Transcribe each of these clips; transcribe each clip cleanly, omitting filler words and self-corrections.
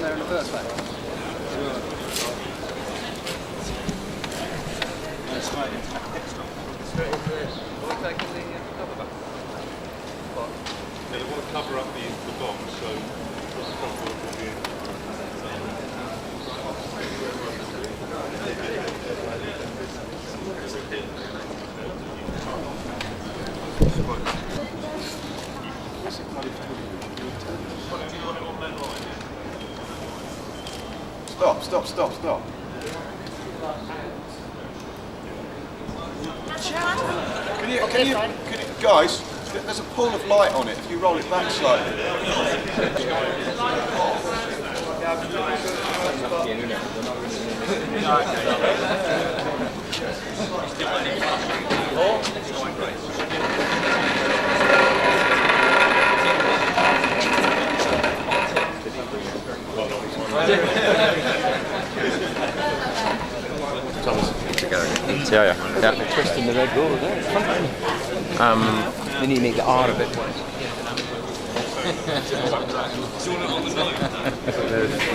there in the first place. They want to cover up the box, so what's possible will be Stop. Can you, guys, there's a pool of light on it if you roll it back slightly. Ja. Twisting the red ball there. Then you make the R a bit. We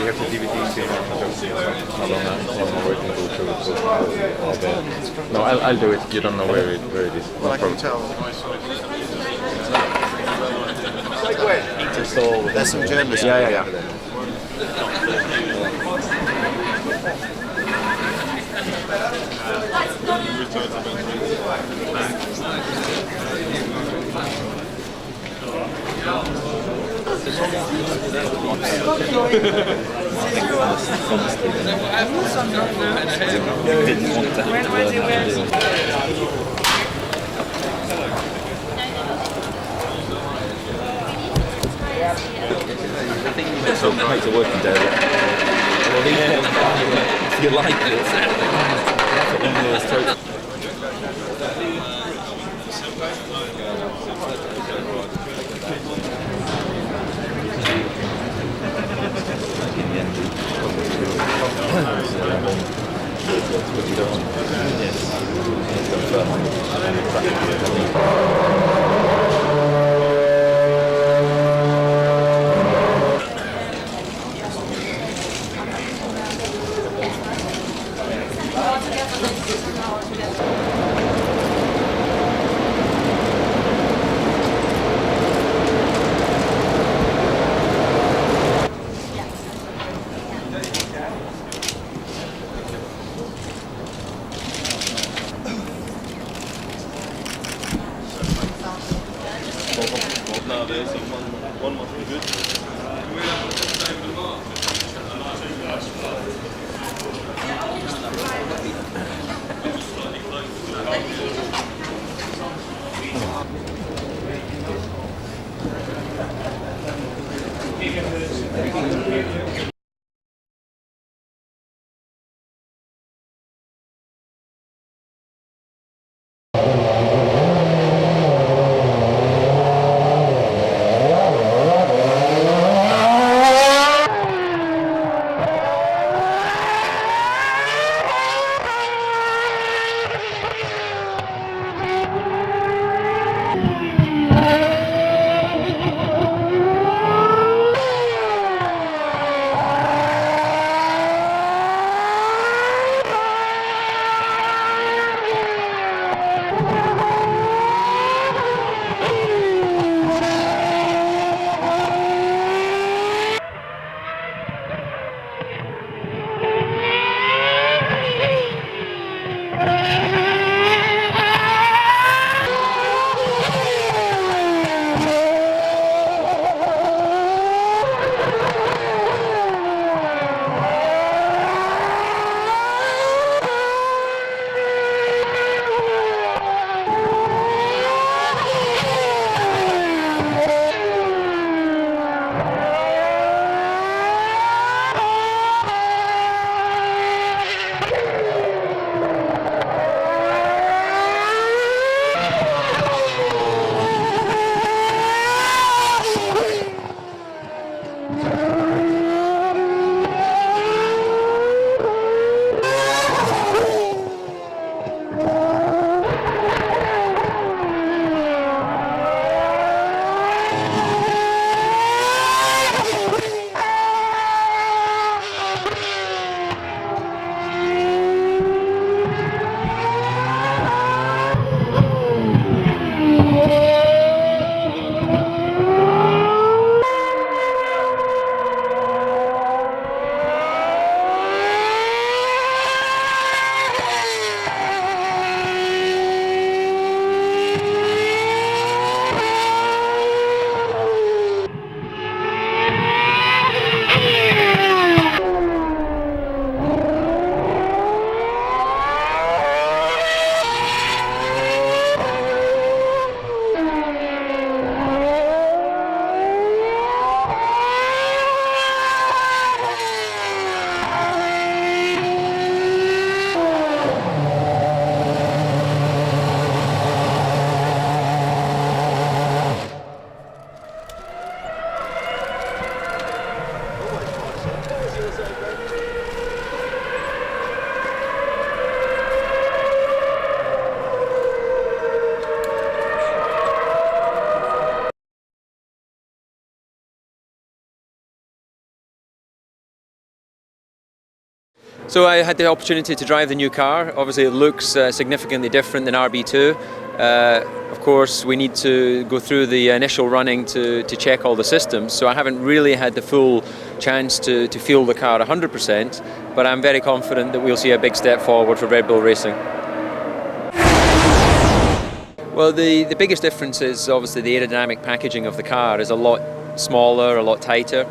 have the DVD thing. How long I'm waiting to. No, I'll do it. You don't know where it is. Well, I can tell. There's some journalists. Yeah. So it makes a working day. If you like it, So I had the opportunity to drive the new car. Obviously it looks significantly different than RB2. Of course we need to go through the initial running to check all the systems, so I haven't really had the full chance to feel the car 100%, but I'm very confident that we'll see a big step forward for Red Bull Racing. Well, the biggest difference is obviously the aerodynamic packaging of the car is a lot smaller, a lot tighter.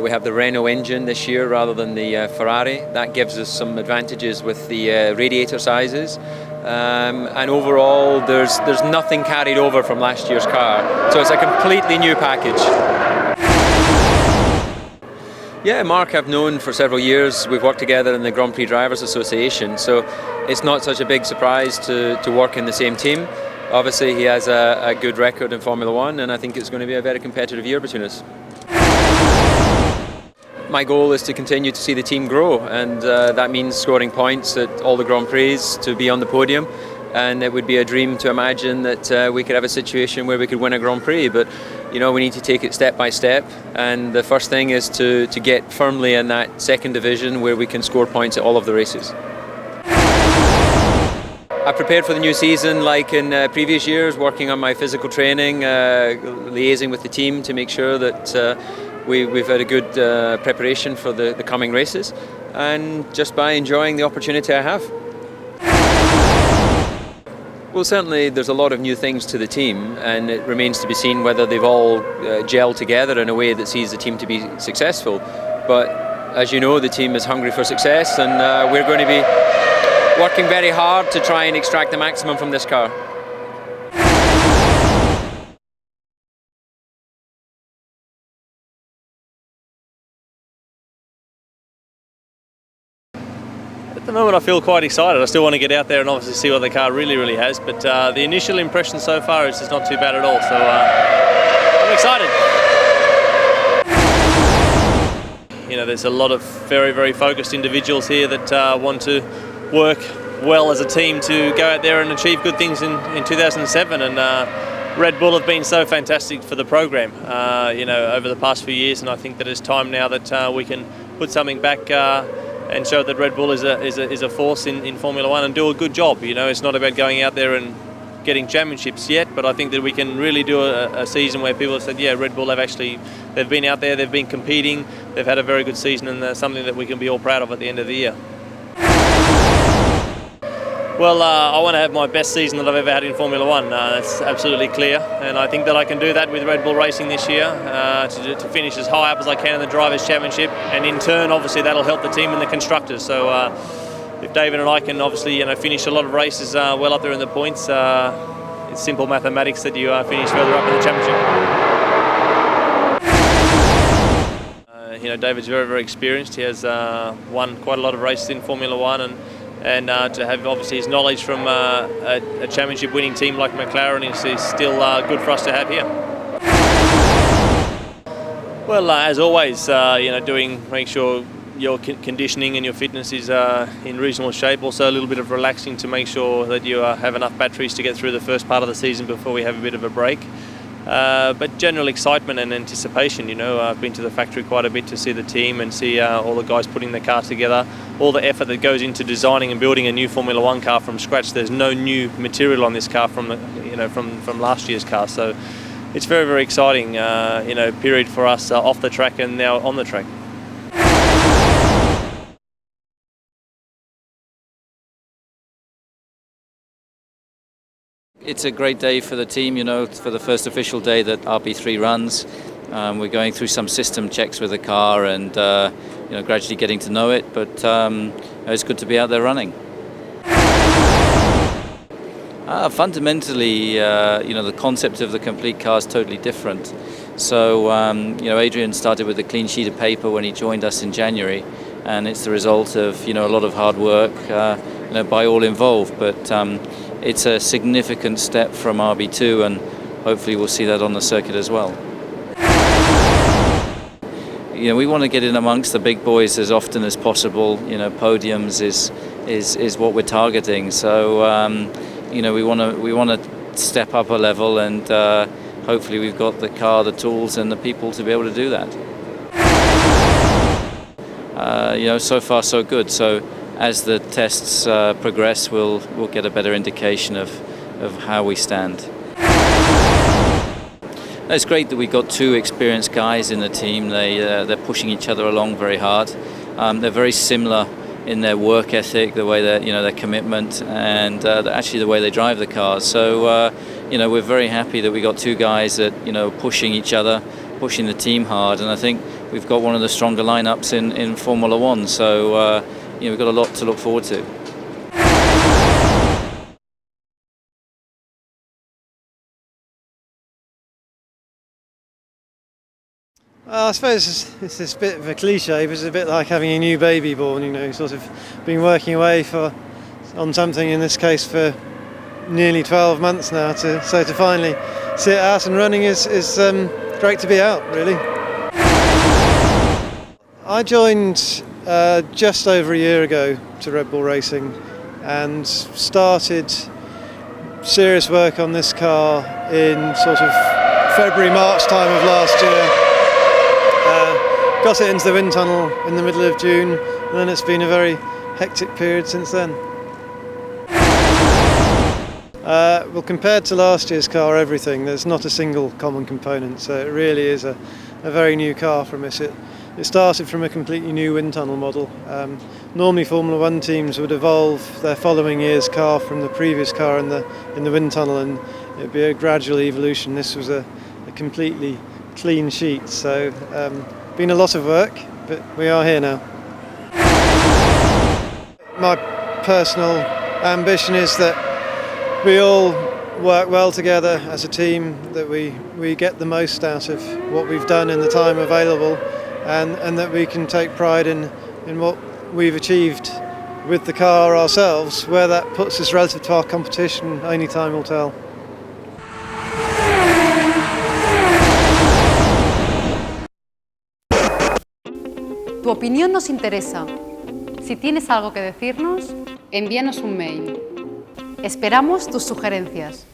We have the Renault engine this year rather than the Ferrari. That gives us some advantages with the radiator sizes. And overall, there's nothing carried over from last year's car. So it's a completely new package. Yeah, Mark I've known for several years. We've worked together in the Grand Prix Drivers Association, so it's not such a big surprise to work in the same team. Obviously he has a good record in Formula One, and I think it's going to be a very competitive year between us. My goal is to continue to see the team grow, and that means scoring points at all the Grand Prix to be on the podium, and it would be a dream to imagine that we could have a situation where we could win a Grand Prix, but you know, we need to take it step by step, and the first thing is to get firmly in that second division where we can score points at all of the races. I prepared for the new season like in previous years, working on my physical training, liaising with the team to make sure that we've had a good preparation for the coming races, and just by enjoying the opportunity I have. Well, certainly there's a lot of new things to the team, and it remains to be seen whether they've all gelled together in a way that sees the team to be successful. But as you know, the team is hungry for success, and we're going to be working very hard to try and extract the maximum from this car. At the moment I feel quite excited. I still want to get out there and obviously see what the car really has, but the initial impression so far is just not too bad at all, so I'm excited. You know, there's a lot of very focused individuals here that want to work well as a team to go out there and achieve good things in 2007, and Red Bull have been so fantastic for the program you know, over the past few years, and I think that it's time now that we can put something back and show that Red Bull is a force in Formula One and do a good job. You know, it's not about going out there and getting championships yet, but I think that we can really do a season where people have said, yeah, Red Bull they've been out there, they've been competing, they've had a very good season, and something that we can be all proud of at the end of the year. Well, I want to have my best season that I've ever had in Formula One. That's absolutely clear, and I think that I can do that with Red Bull Racing this year, to finish as high up as I can in the Drivers' Championship, and in turn, obviously, that'll help the team in the Constructors. So if David and I can obviously, you know, finish a lot of races well up there in the points, it's simple mathematics that you finish further up in the championship. You know, David's very experienced. He has won quite a lot of races in Formula One, and to have obviously his knowledge from a championship winning team like McLaren is still good for us to have here. Well, as always, you know, make sure your conditioning and your fitness is in reasonable shape. Also a little bit of relaxing to make sure that you have enough batteries to get through the first part of the season before we have a bit of a break. But general excitement and anticipation, you know. I've been to the factory quite a bit to see the team and see all the guys putting the car together, all the effort that goes into designing and building a new Formula One car from scratch. There's no new material on this car from last year's car, so it's very exciting, you know, period for us off the track and now on the track. It's a great day for the team, you know, for the first official day that RB3 runs. We're going through some system checks with the car and you know, gradually getting to know it, but it's good to be out there running. Fundamentally, you know, the concept of the complete car is totally different. So, you know, Adrian started with a clean sheet of paper when he joined us in January, and it's the result of, you know, a lot of hard work, you know, by all involved. But it's a significant step from RB2, and hopefully we'll see that on the circuit as well. we want to get in amongst the big boys as often as possible. Podiums is what we're targeting. So we want to step up a level, and hopefully we've got the car, the tools, and the people to be able to do that. So far so good. So as the tests progress, we'll get a better indication of how we stand. It's great that we've got two experienced guys in the team. They're pushing each other along very hard. They're very similar in their work ethic, the way their commitment, and actually the way they drive the cars. So we're very happy that we got two guys that pushing each other, pushing the team hard, and I think we've got one of the stronger lineups in Formula One. So we've got a lot to look forward to. I suppose it's a bit of a cliche, but it's a bit like having a new baby born. Sort of been working away on something, in this case for nearly 12 months now. To finally see it out and running is great to be out, really. I joined just over a year ago to Red Bull Racing and started serious work on this car in sort of February, March time of last year. Got it into the wind tunnel in the middle of June, and then it's been a very hectic period since then. Well, compared to last year's car, there's not a single common component, so it really is a very new car from us. It started from a completely new wind tunnel model. Normally Formula One teams would evolve their following year's car from the previous car in the wind tunnel, and it'd be a gradual evolution. This was a completely clean sheet, so been a lot of work, but we are here now. My personal ambition is that we all work well together as a team, that we get the most out of what we've done in the time available, and that we can take pride in what we've achieved with the car ourselves. Where that puts us relative to our competition, only time will tell. Tu opinión nos interesa. Si tienes algo que decirnos, envíanos un mail. Esperamos tus sugerencias.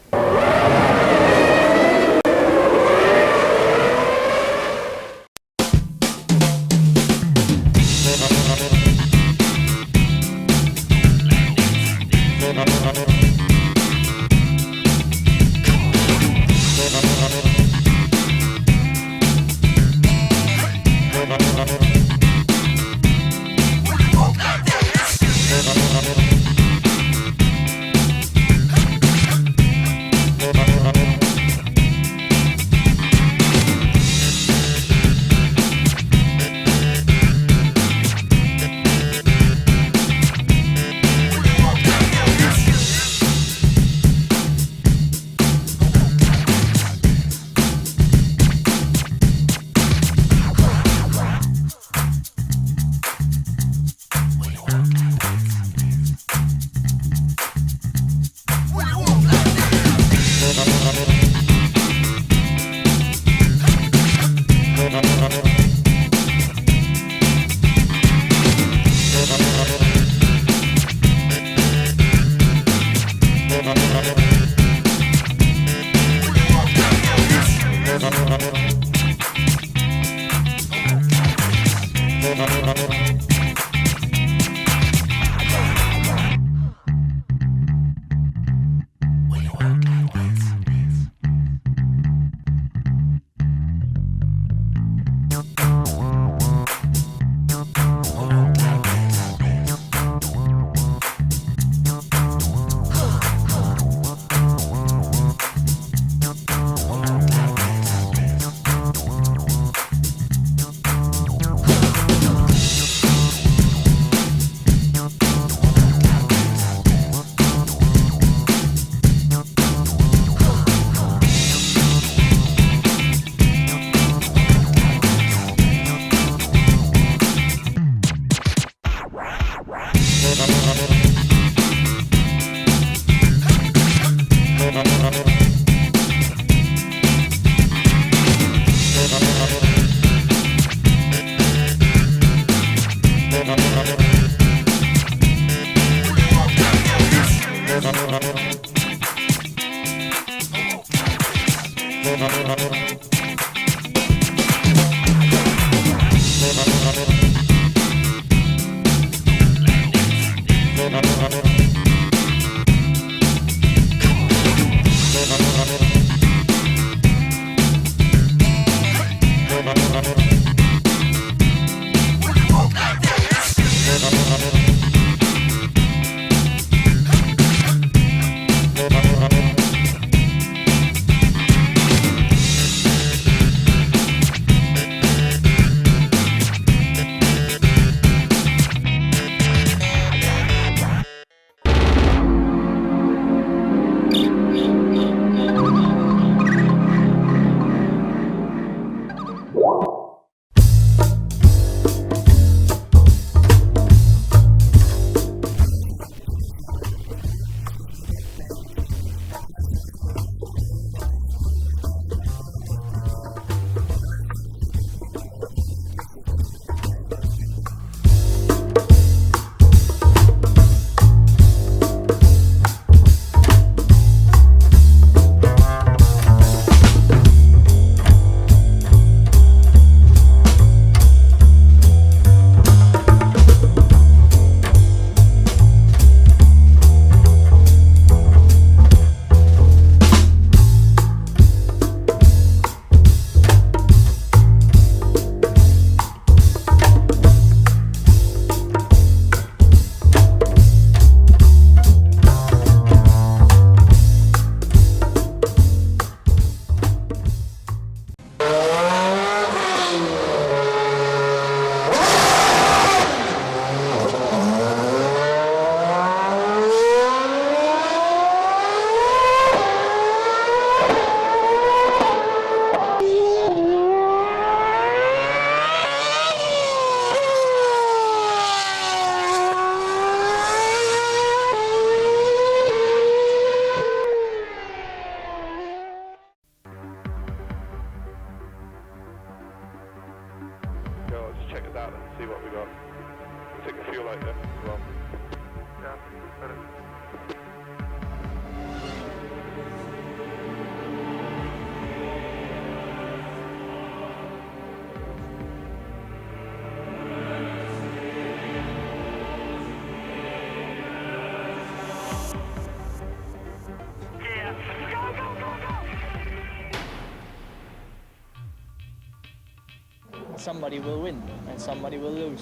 Somebody will win and somebody will lose.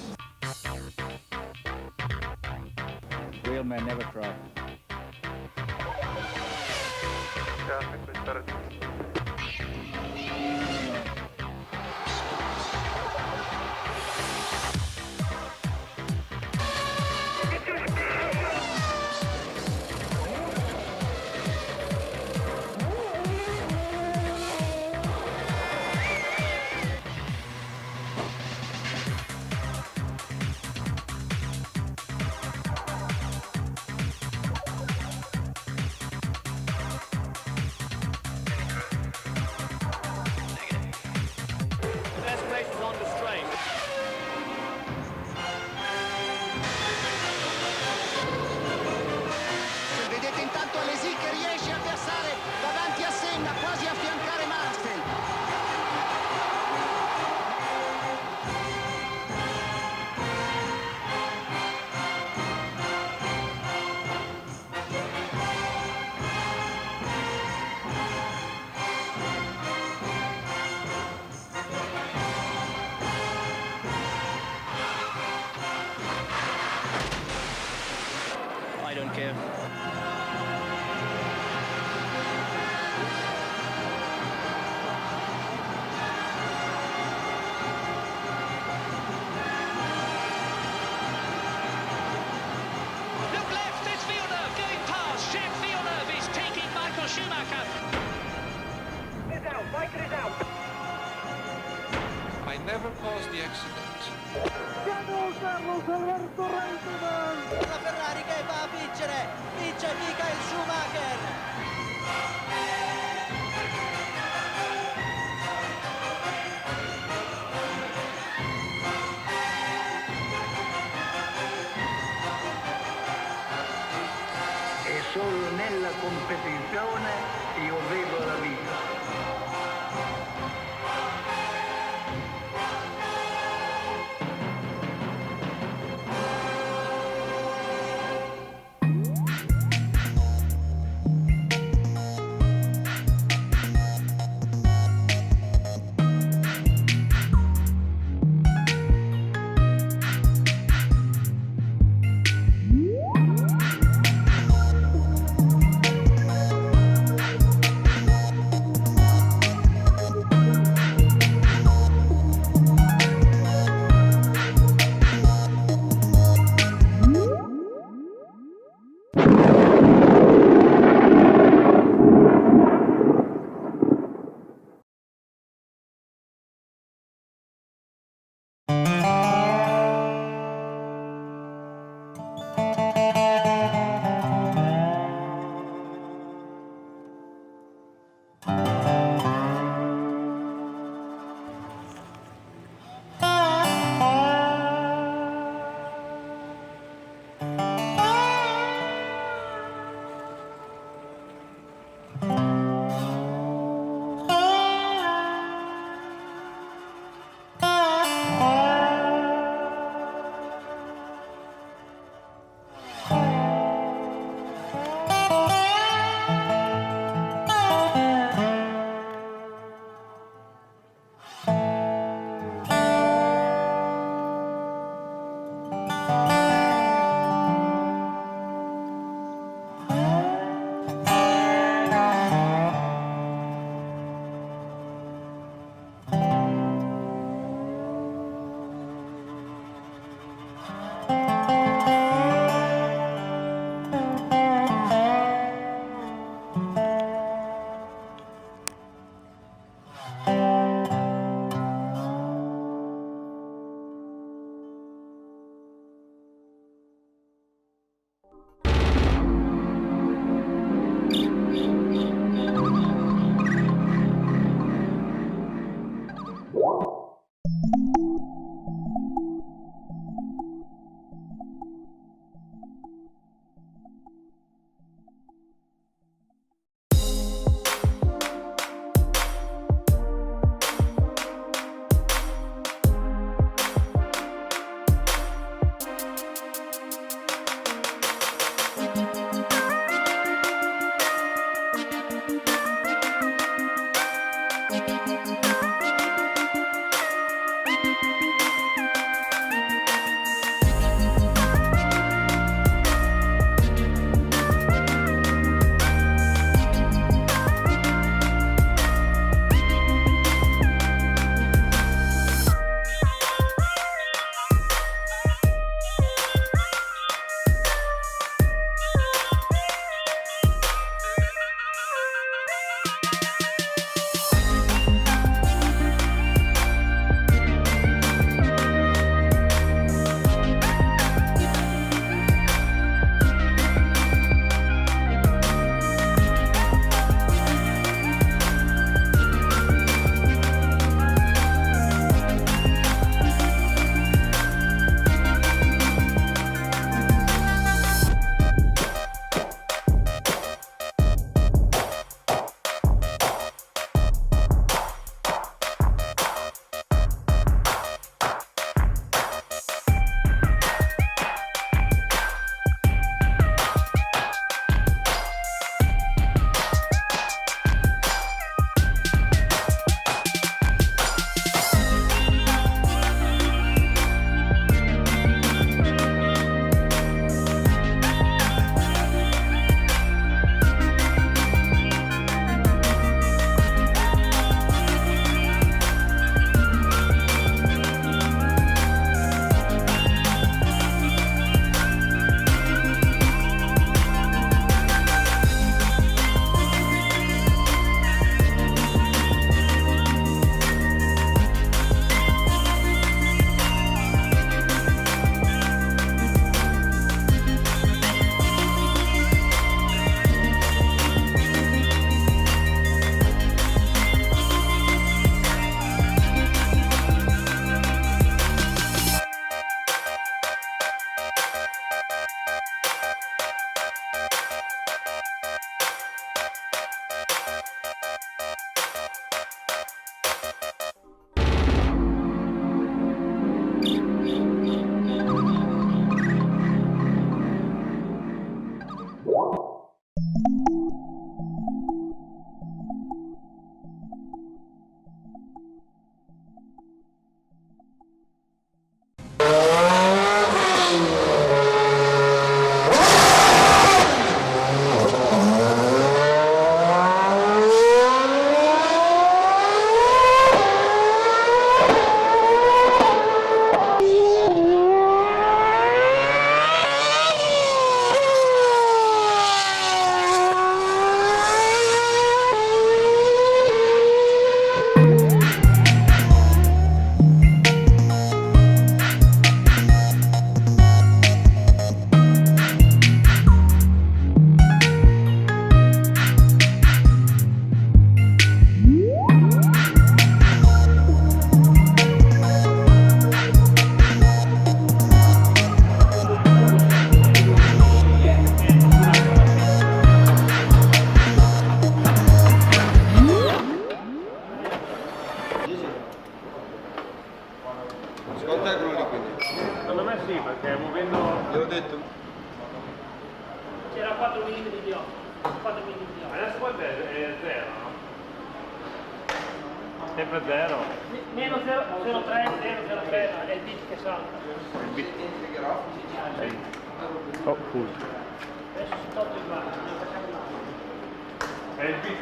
Real men never cry. Yeah, I think we said it. never caused the accident. La Ferrari che va a vincere, vince Michael Schumacher. solo nella competizione io vivo la vita. Te l'ho detto. C'era 4 mm di occhio. 4 mm di occhio. Adesso quanto è 0, no? Sempre 0. Meno 0,03, 0,03, è il bit che salta. Il bit. Oh, cool. Adesso si tolto il guardo, non facciamo male. È il bit.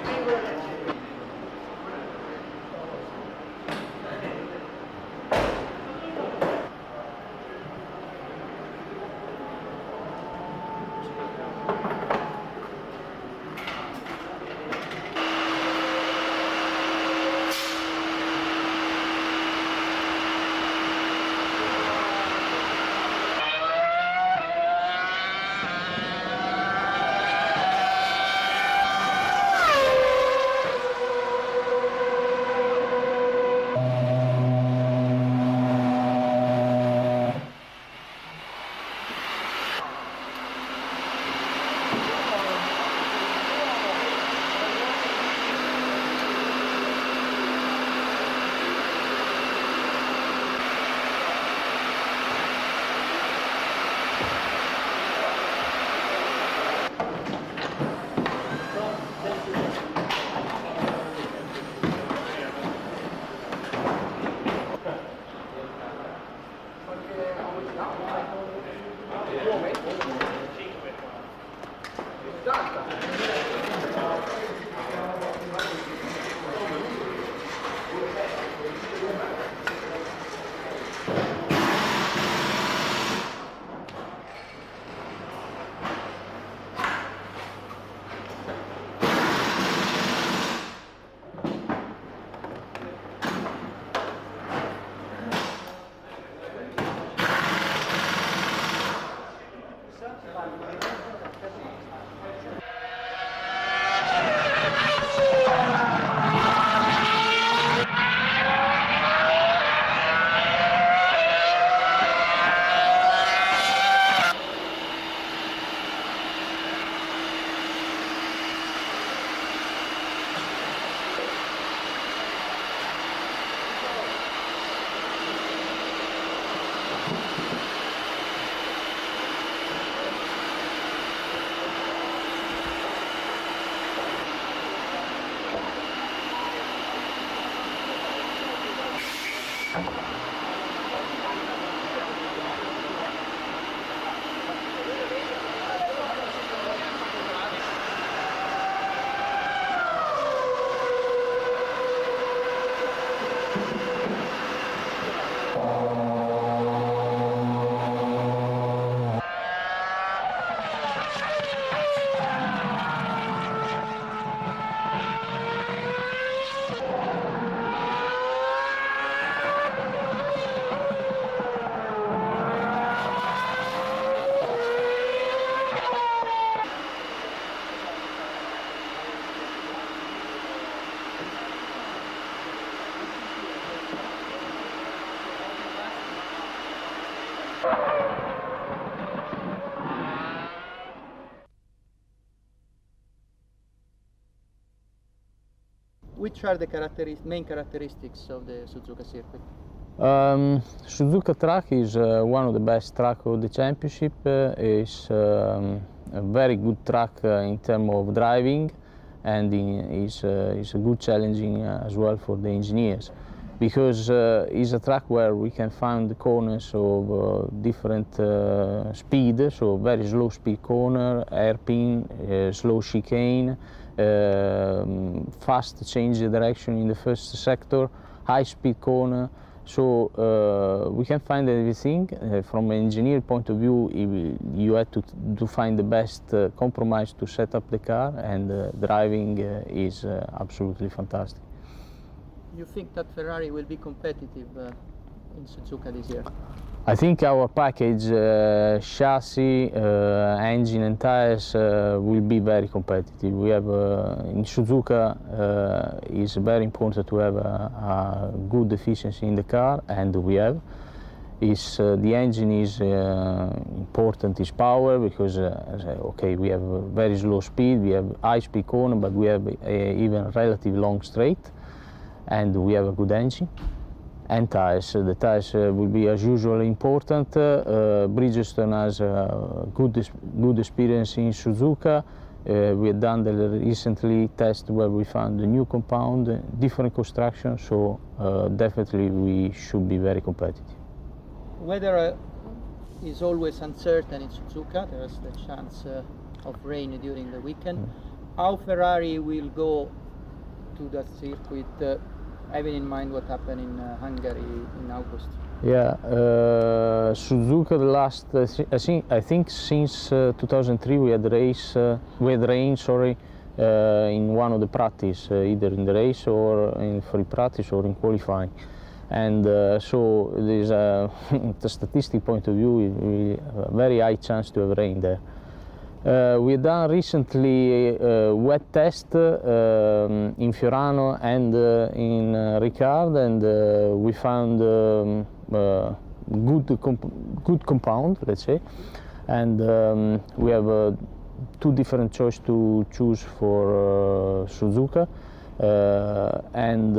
Which are the main characteristics of the Suzuka circuit? Suzuka track is one of the best track of the championship. It's a very good track in terms of driving, and it's a good challenging as well for the engineers, because it's a track where we can find the corners of different speed, so very slow speed corner, hairpin, slow chicane, fast change the direction in the first sector, high speed corner. So we can find everything. From an engineer point of view, you have to find the best compromise to set up the car, and driving is absolutely fantastic. You think that Ferrari will be competitive in Suzuka this year? I think our package, chassis, engine and tires will be very competitive. We have, in Suzuka, it's very important to have a good efficiency in the car, and we have. The engine is important, is power, because okay, we have very slow speed, we have high speed corner, but we have even relatively long straight, and we have a good engine. and tires. The tires will be as usual important. Bridgestone has a good experience in Suzuka. We have done the recently test where we found a new compound, different construction, so definitely we should be very competitive. Weather is always uncertain in Suzuka. There is the chance of rain during the weekend. How Ferrari will go to that circuit, having in mind what happened in Hungary in August? Yeah, Suzuka the last I think since 2003 we had rain, sorry, in one of the practice, either in the race or in free practice or in qualifying, and so there's the statistic point of view, a very high chance to have rain there. We've done recently a wet test in Fiorano and in Ricard, and we found good compound, let's say, and we have two different choices to choose for Suzuka, and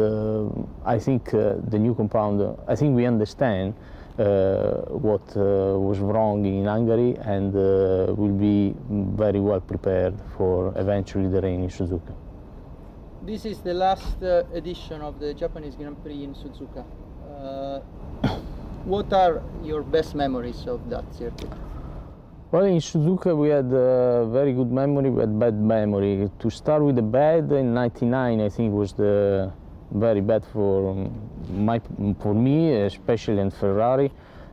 I think the new compound, I think we understand what was wrong in Hungary, and will be very well prepared for eventually the rain in Suzuka. This is the last edition of the Japanese Grand Prix in Suzuka. What are your best memories of that circuit? Well, in Suzuka we had very good memory, we had bad memory. To start with the bad, in '99 I think was the very bad for me, especially in Ferrari.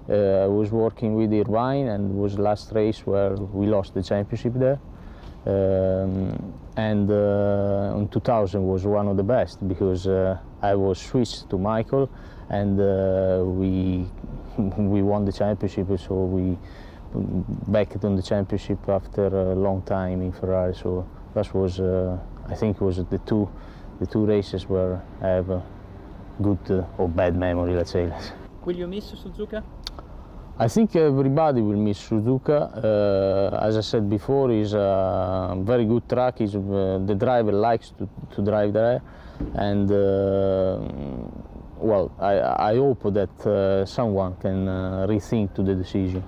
I was working with Irvine, and it was the last race where we lost the championship there. And in 2000 was one of the best, because I was switched to Michael, and we won the championship, so we back on the championship after a long time in Ferrari. So that was, I think, was the two races where I have a good or bad memory, let's say. Will you miss Suzuka? I think everybody will miss Suzuka. As I said before, it's a very good track. The driver likes to drive there, and well, I hope that someone can rethink to the decision.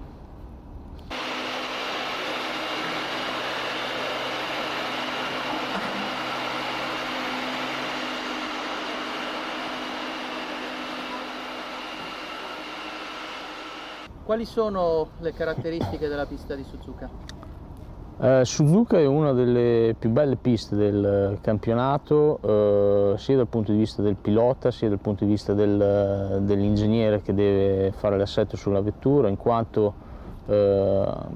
Quali sono le caratteristiche della pista di Suzuka? Suzuka è una delle più belle piste del campionato, sia dal punto di vista del pilota, sia dal punto di vista dell'ingegnere che deve fare l'assetto sulla vettura, in quanto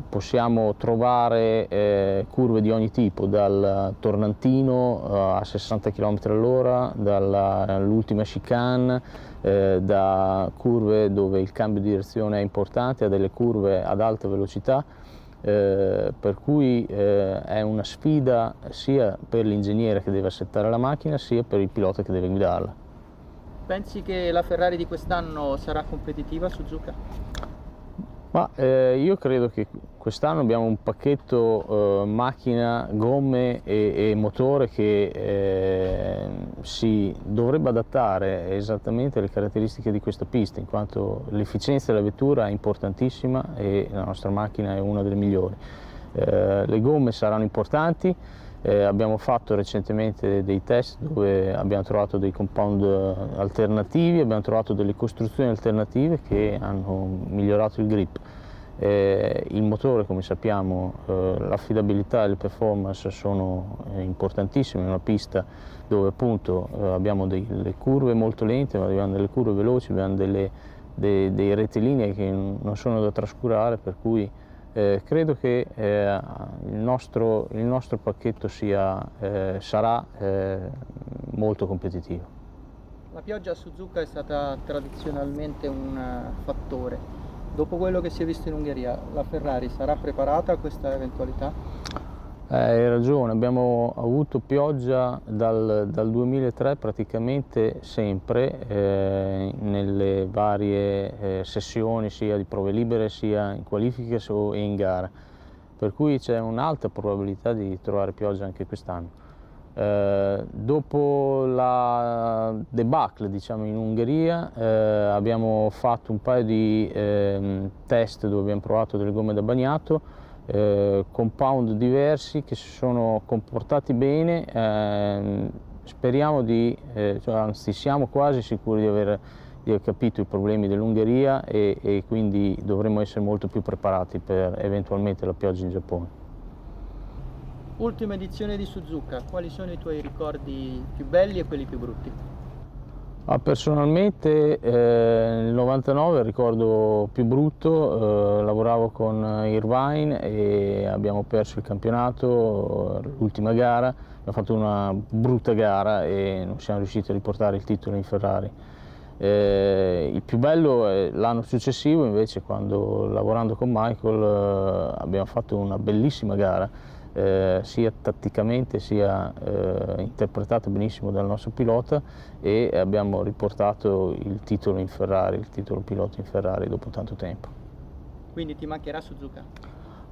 possiamo trovare curve di ogni tipo, dal tornantino a 60 km all'ora, dall'ultima chicane, da curve dove il cambio di direzione è importante, a delle curve ad alta velocità, per cui è una sfida sia per l'ingegnere che deve assettare la macchina, sia per il pilota che deve guidarla. Pensi che la Ferrari di quest'anno sarà competitiva a Suzuka? Ma io credo che quest'anno abbiamo un pacchetto macchina, gomme e motore che si dovrebbe adattare esattamente alle caratteristiche di questa pista, in quanto l'efficienza della vettura è importantissima e la nostra macchina è una delle migliori. Le gomme saranno importanti. Abbiamo fatto recentemente dei test dove abbiamo trovato dei compound alternativi, abbiamo trovato delle costruzioni alternative che hanno migliorato il grip. Il motore, come sappiamo, l'affidabilità e le performance sono importantissime, è una pista dove appunto abbiamo delle curve molto lente, ma abbiamo delle curve veloci, abbiamo dei rettilinei che non sono da trascurare, per cui credo che il nostro pacchetto sarà molto competitivo. La pioggia a Suzuka è stata tradizionalmente un fattore. Dopo quello che si è visto in Ungheria, la Ferrari sarà preparata a questa eventualità? Hai ragione, abbiamo avuto pioggia dal 2003 praticamente sempre, nelle varie sessioni, sia di prove libere sia in qualifiche e in gara, per cui c'è un'alta probabilità di trovare pioggia anche quest'anno. Dopo la debacle, diciamo, in Ungheria abbiamo fatto un paio di test dove abbiamo provato delle gomme da bagnato, compound diversi che si sono comportati bene. Speriamo anzi siamo quasi sicuri di aver capito i problemi dell'Ungheria e quindi dovremo essere molto più preparati per eventualmente la pioggia in Giappone. Ultima edizione di Suzuka, quali sono i tuoi ricordi più belli e quelli più brutti? Personalmente nel 99 il ricordo più brutto, lavoravo con Irvine e abbiamo perso il campionato, l'ultima gara, abbiamo fatto una brutta gara e non siamo riusciti a riportare il titolo in Ferrari. Il più bello è l'anno successivo invece, quando lavorando con Michael abbiamo fatto una bellissima gara, sia tatticamente sia interpretata benissimo dal nostro pilota, e abbiamo riportato il titolo in Ferrari, il titolo pilota in Ferrari dopo tanto tempo. Quindi ti mancherà Suzuka?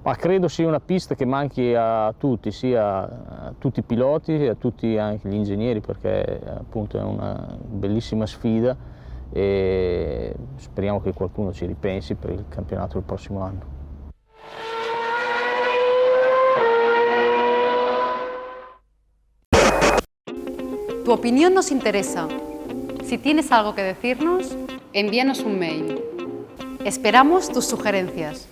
Ma credo sia una pista che manchi a tutti, sia a tutti i piloti e a tutti anche gli ingegneri, perché appunto è una bellissima sfida e speriamo che qualcuno ci ripensi per il campionato del prossimo anno. Tu opinión nos interesa. Si tienes algo que decirnos, envíanos un mail. Esperamos tus sugerencias.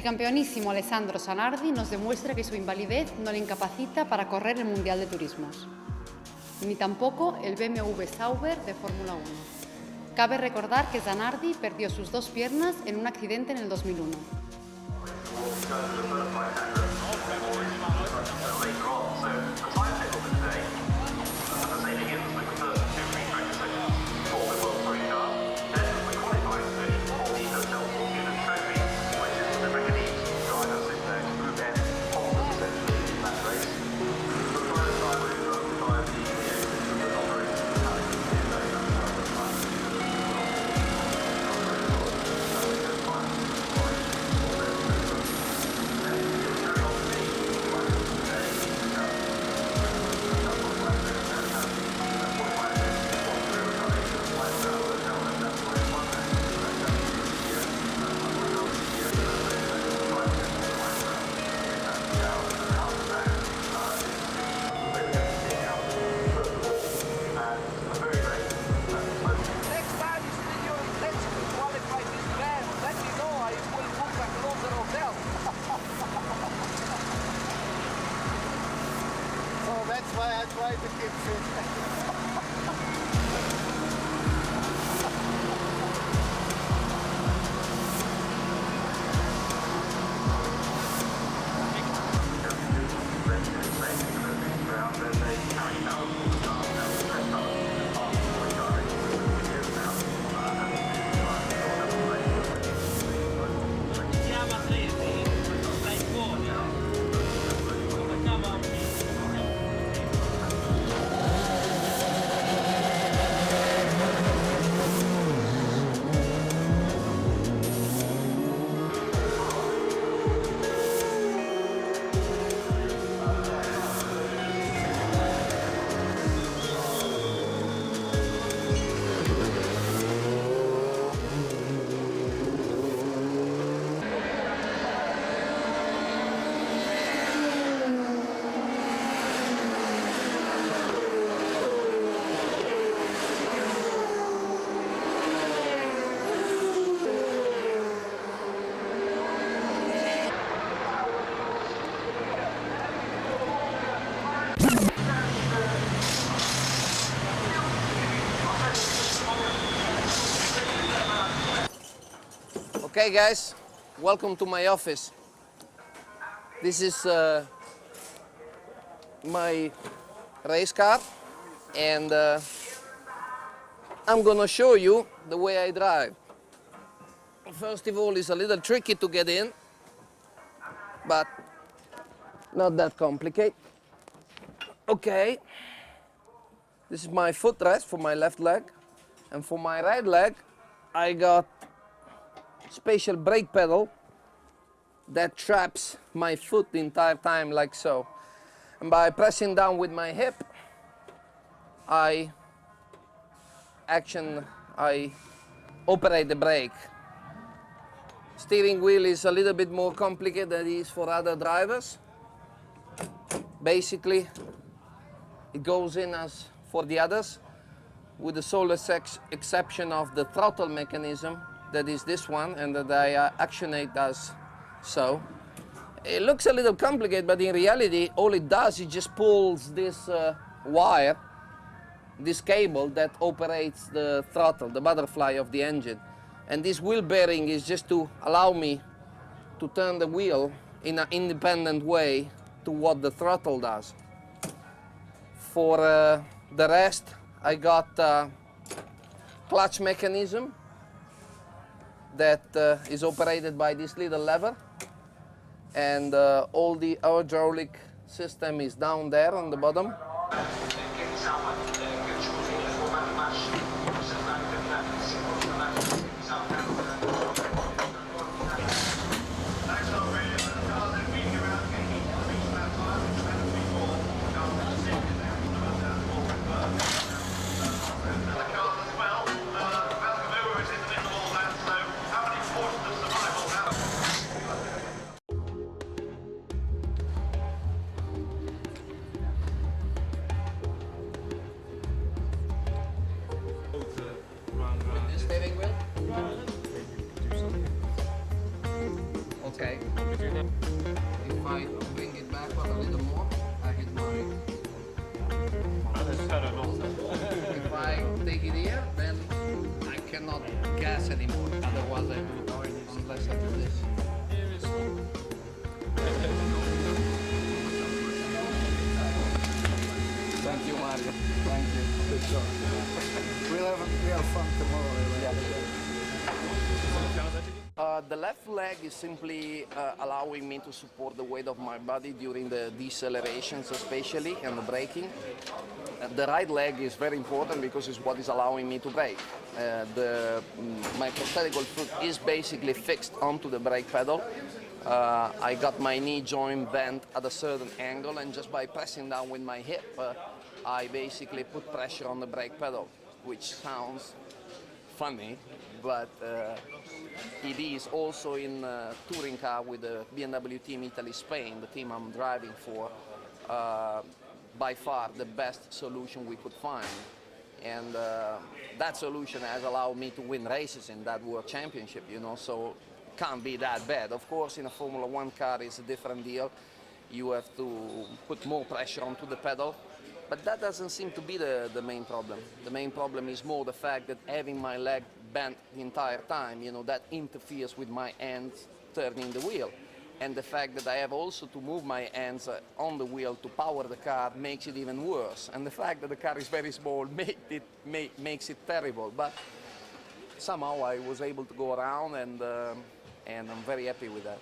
campeonísimo Alessandro Zanardi nos demuestra que su invalidez no le incapacita para correr el Mundial de Turismos, ni tampoco el BMW Sauber de Fórmula 1. Cabe recordar que Zanardi perdió sus 2 piernas en un accidente en el 2001. Okay guys, welcome to my office. This is my race car and I'm gonna show you the way I drive. First of all, it's a little tricky to get in, but not that complicated. Okay, this is my footrest for my left leg, and for my right leg I got special brake pedal that traps my foot the entire time like so, and by pressing down with my hip I operate the brake. Steering wheel is a little bit more complicated than it is for other drivers. Basically it goes in as for the others, with the sole exception of the throttle mechanism, that is this one, and that I actionate as so. It looks a little complicated, but in reality all it does is just pulls this wire, this cable that operates the throttle, the butterfly of the engine. And this wheel bearing is just to allow me to turn the wheel in an independent way to what the throttle does. For the rest, I got a clutch mechanism that is operated by this little lever, and all the hydraulic system is down there on the bottom. but a little more. I hit my... If I take it here, then I cannot gas anymore. Otherwise, I do it unless I do this. Thank you, Mario. Thank you. Good job. We have fun tomorrow. The left leg is simply allowing me to support the weight of my body during the decelerations especially and the braking. The right leg is very important because it's what is allowing me to brake. My prosthetical foot is basically fixed onto the brake pedal. I got my knee joint bent at a certain angle, and just by pressing down with my hip, I basically put pressure on the brake pedal, which sounds funny, but it is also in a touring car with the BMW team Italy-Spain, the team I'm driving for, by far the best solution we could find. And that solution has allowed me to win races in that World Championship, you know, so can't be that bad. Of course, in a Formula One car it's a different deal. You have to put more pressure onto the pedal, but that doesn't seem to be the main problem. The main problem is more the fact that having my leg bent the entire time, you know, that interferes with my hands turning the wheel. And the fact that I have also to move my hands on the wheel to power the car makes it even worse. And the fact that the car is very small makes it terrible. But somehow I was able to go around, and I'm very happy with that.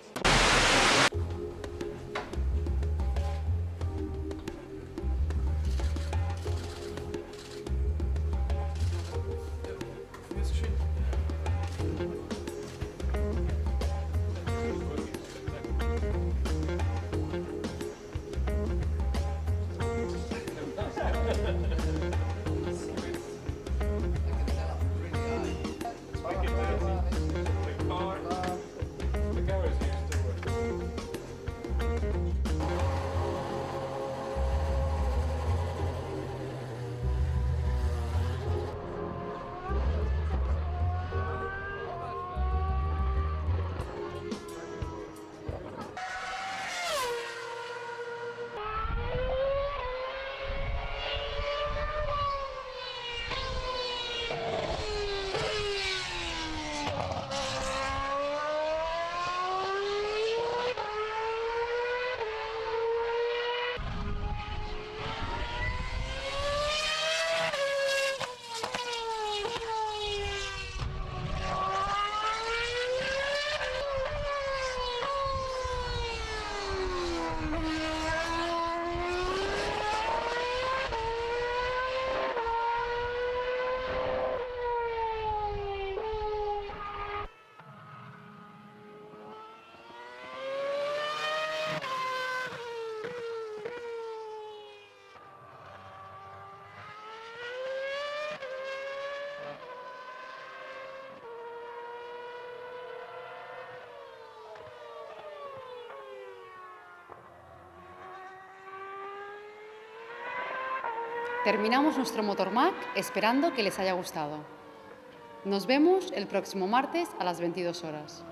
Terminamos nuestro Motor Mag esperando que les haya gustado. Nos vemos el próximo martes a las 22 horas.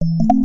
you.